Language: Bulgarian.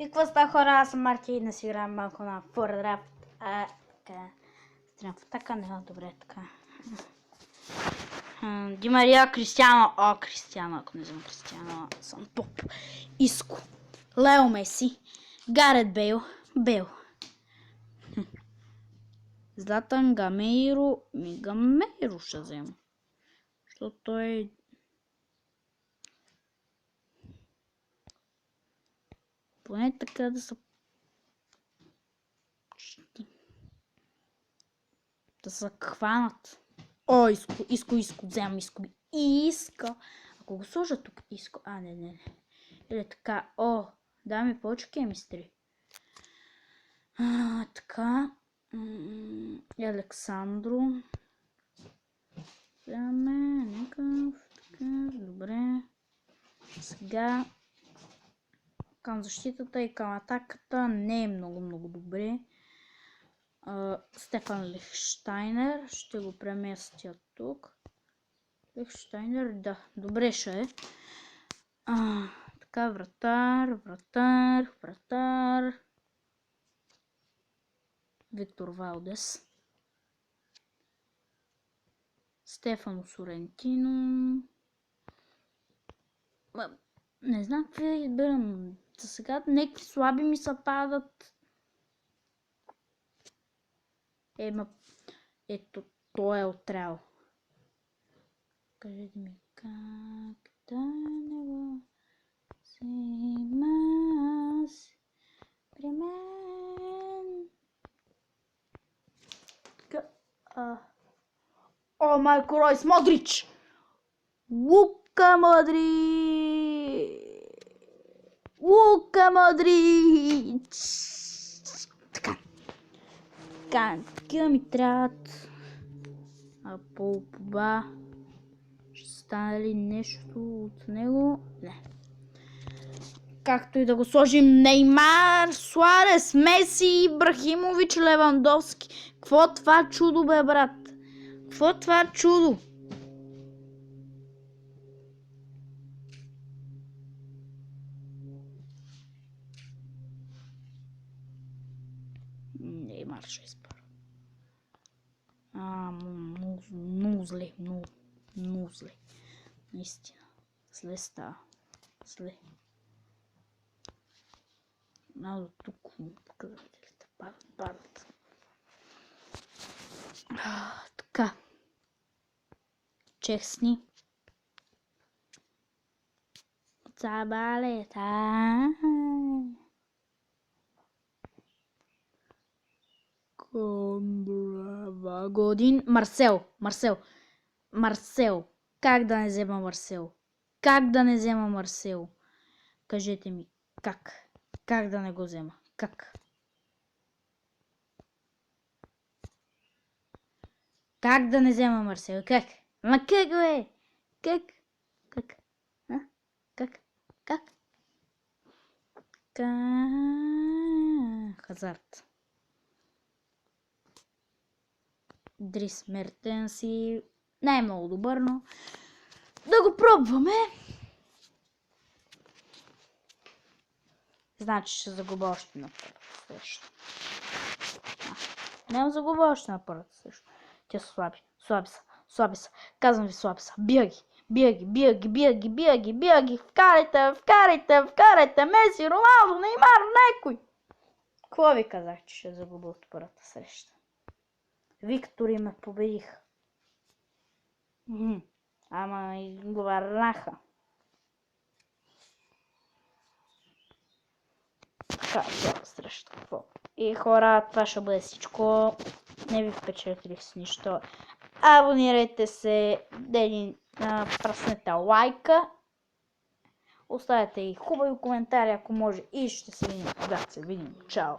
И какво става, хора? Аз съм Марти и днес играем малко на Fordraft. Така не е добре, така. Ди Мария, Кристиано. Кристиано, ако не знам Кристиано, съм топ. Иско. Лео Меси. Гарет Бейл. Златан Гамейро. Гамейро ще взема. Защото той... Поне така да са... Да се хванат. Иско, вземам Иско. Ако го сложа тук, Иско. Не. Или така, дай ми повече кемистри. Така. Александро. Вземаме някакъв, така, добре. Сега към защитата и към атаката не е много добре. Стефан Лихштайнер, ще го преместя тук. Лихштайнер, да, добре ще е. Така, вратар. Виктор Валдес. Стефано Сорентино. Не знам какво да изберам. За сега някакви слаби ми се падат. Ето, той е отрял. Кажете ми как да не го взема при мен. Майко Ройс, Модрич! Лука Модрич! Така, такива ми трябват. Полба. Ще стане ли нещо от него? Не. Както и да го сложим, Неймар, Суарес, Меси, Ибрахимович, Левандовски. Какво това чудо, бе, брат? Какво това чудо? Неймар ще изпара. Много зле. Наистина. Зле става. Зле. Надо тук показателите падат. Така. Честни. Забалета. Годин. Марсел. Как да не взема Марсел? Кажете ми, как? Как да не го взема? Как? Как да не взема Марсел? Как? Ма как, бе? Как? Хазард. Дрис Мертенси. Не е много добър, но да го пробваме. Значи ще загубя още на първата среща. Няма загубя още на първата среща. Те са слаби са. Казвам ви, слаби са. Бия ги. Вкарайте. Меси, Роналдо, Неймар, някой. Какво ви казах, че ще загубя от първата среща? Виктори ме победиха. Ама и го върнаха. Така, цяла среща. Какво? И хора, това ще бъде всичко. Не ви впечатлих с нищо. Абонирайте се, пръснете лайка. Оставете и хубави коментари, ако може. И ще се видим, когато се видим. Чао!